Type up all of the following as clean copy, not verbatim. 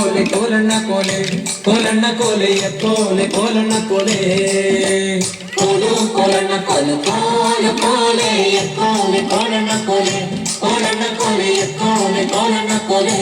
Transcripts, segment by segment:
ಕೋಲೆ ಕೋಲಣ್ಣ ಕೋಲೆ ಕೋಲಣ್ಣ ಕೋಲೆ ಕೋಲೆ ಕೋಲಣ್ಣ ಕೋಲೆ ಕೋಲು ಕೋಲಣ್ಣ ಕೋಲು ಕೋಲು ಕೋಲೆ ಕೋಲೆ ಕೋಲಣ್ಣ ಕೋಲೆ ಕೋಲಣ್ಣ ಕೋಲೆ ಕೋಲೆ ಕೋಲಣ್ಣ ಕೋಲೆ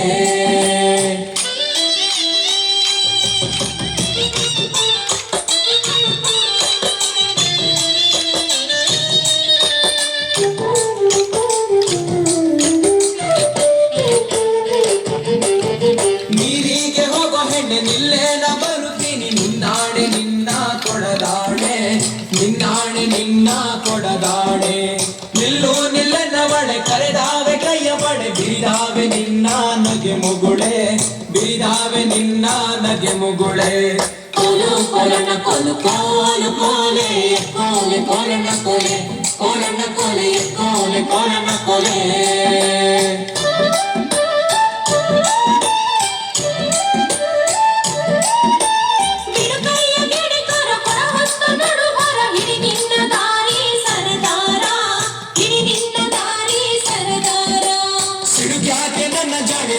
ನೀರಿಗೆ ಹೋಗೋ ಹೆಣ್ಣೆ ನಿಲ್ಲೇನ ಬರುತ್ತೀನಿ ನಿನ್ನಾಣೆ ನಿನ್ನ ಕೊಡದಾಣೆ ನಿನ್ನಾಣೆ ನಿನ್ನ ಕೊಡದಾಣೆ ನಿಲ್ಲು ನಿಲ್ಲನವಳೆ ಕರೆದಾವೆ ಕೈಯ ಬಡೆ ಬಿರಿದಾವೆ ನಿನ್ನ ನಗೆ ಮುಗುಳೆ ಬಿರಿದಾವೆ ನಿನ್ನ ನಗೆ ಮುಗುಳೆ ಕೋಲು ಕೋಲಣ್ಣ ಕೋಲು ಕೋಲು ಕೋಲೆ ಕೋಲೆ ಕೋಲಣ್ಣ ಕೋಲೆ ಕೋಲಣ್ಣ ಕೋಲೆ ಕೋಲೆ ಕೋಲಣ್ಣ ಕೋಲೆ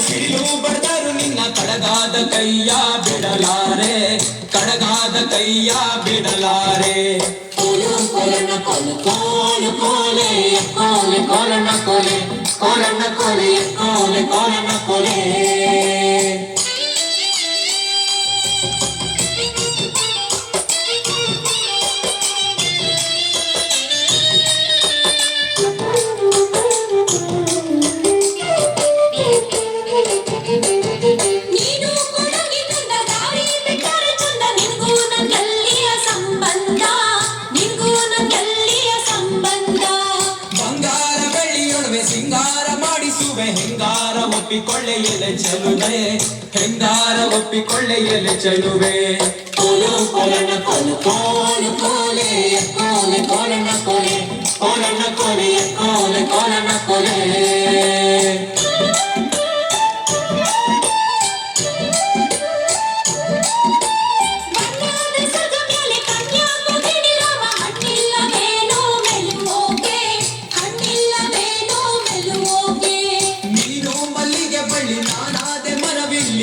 ಸಿಡಿಲು ಬಡದರು ನಿನ್ನ ಕಡಗಾದ ಕೈಯ ಬಿಡಲಾರೆ ಕಡಗಾದ ಕೈಯ ಬಿಡಲಾರೆ ಕೋಲು ಕೋಲಣ್ಣ ಕೋಲು ಕೋಲು ಕೋಲೆ ಕೋಲೆ ಕೋಲಣ್ಣ ಕೋಲೆ ಕೋಲಣ್ಣ ಕೋಲೆ ಕೋಲೆ ಕೋಲಣ್ಣ ಕೋಲೆ ಸಿಂಗಾರ ಮಾಡಿಸುವೆ ಹೆಂಗಾರ ಒಪ್ಪಿಕೊಳ್ಳೆ ಎಲೆ ಚೆಲುವೆ ಹೆಂಗಾರ ಒಪ್ಪಿಕೊಳ್ಳೆ ಎಲೆ ಚೆಲುವೆ ಕೋಲು ಕೋಲಣ್ಣ ಕೋಲು ಕೋಲು ಕೋಲೆ ಕೋಲೆ ಕೋಲಣ್ಣ ಕೋಲೆ ಕೋಲಣ್ಣ ಕೋಲೆ ಕೋಲೆ ಕೋಲಣ್ಣ ಕೋಲೆ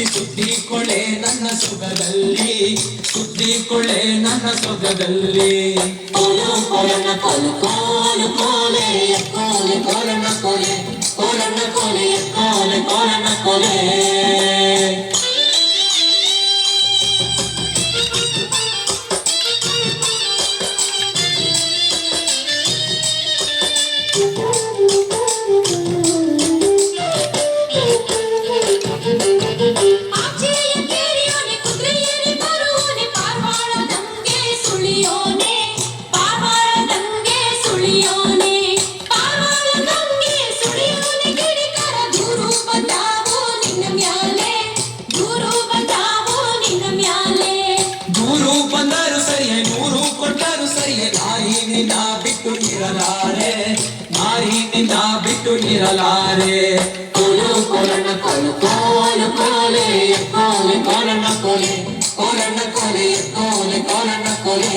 ಸುತ್ತಿಕೊಳ್ಳೆ ನನ್ನ ಸೊಗದಲ್ಲಿ ಸುತ್ತಿಕೊಳ್ಳೆ ನನ್ನ ಸೊಗದಲ್ಲಿ ಕೋಲು ಕೋಲಣ್ಣ ಕೋಲು ಕೋಲು ಕೋಲೆ ಕೋಲೆ ಕೋಲಣ್ಣ ಕೋಲೆ ಕೋಲಣ್ಣ ಕೋಲೆ ಕೋಲೆ ಕೋಲಣ್ಣ ಕೋಲೆ ಬಂದರು ಸರಿಯೇ ನೂರು ಕೊಟ್ಟರು ಸರಿಯೇ ನಾರಿ ನಿನ್ನ ಬಿಟ್ಟು ನಿರಲಾರೆ ನಾರಿ ನಿನ್ನ ಬಿಟ್ಟು ನಿರಲಾರೆ ಕೋಲು ಕೋಲಣ್ಣ ಕೋಲು ಕೋಲು ಕೋಲೆ ಕೋಲೆ ಕೋಲಣ್ಣ ಕೋಲೆ ಕೋಲಣ್ಣ ಕೋಲೆ ಕೋಲೆ ಕೋಲಣ್ಣ ಕೋಲೆ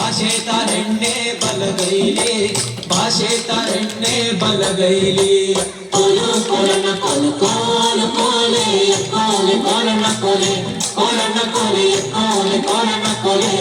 ಭಾಷೆ ತಾರೆಣ್ಣೆ ಬಲಗೈಲಿ ಭಾಷೆ ತಾರೆಣ್ಣೆ ಬಲಗೈಲಿ ಕೋಲು ಕೋಲಣ್ಣ ಕೋಲು ಕೋಲು ಕೋಲೆ ಕೋಲೆ ಕೋಲಣ್ಣ ಕೋಲೆ ಕೋಲಣ್ಣ ಕೋಲೆ ಕೋಲೆ ಕೋಲಣ್ಣ ಕೋಲೆ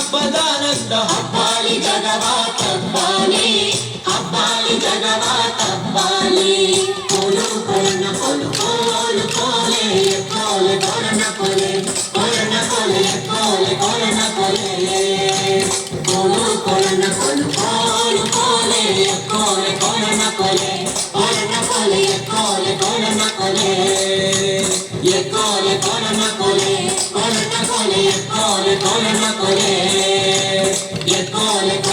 ಹಬ್ಬದಾನಂದ ಹಬ್ಬಾಲಿ ಜಗವ ತಬ್ಬಾಲಿ ಹಬ್ಬಾಲಿ ಜಗವ ತಬ್ಬಾಲಿ ಕೋಲು ಕೋಲಣ್ಣ ಕೋಲು ಕೋಲು ಕೋಲೆ ಕೋಲೆ ಕೋಲಣ್ಣ ಕೋಲೆ ಕೋಲಣ್ಣ ಕೋಲೆ ಕೋಲೆ ಕೋಲಣ್ಣ ಕೋಲೆ ಕೋಲು ಕೋಲಣ್ಣ ಕೋಲು ಕೋಲು ಕೋಲೆ ಕೋಲೆ ಕೋಲಣ್ಣ ಕೋಲೆ ಕೋಲಣ್ಣ ಕೋಲೆ ಕೋಲೆ ಕೋಲಣ್ಣ ಕೋಲೆ ಕೊಲೆ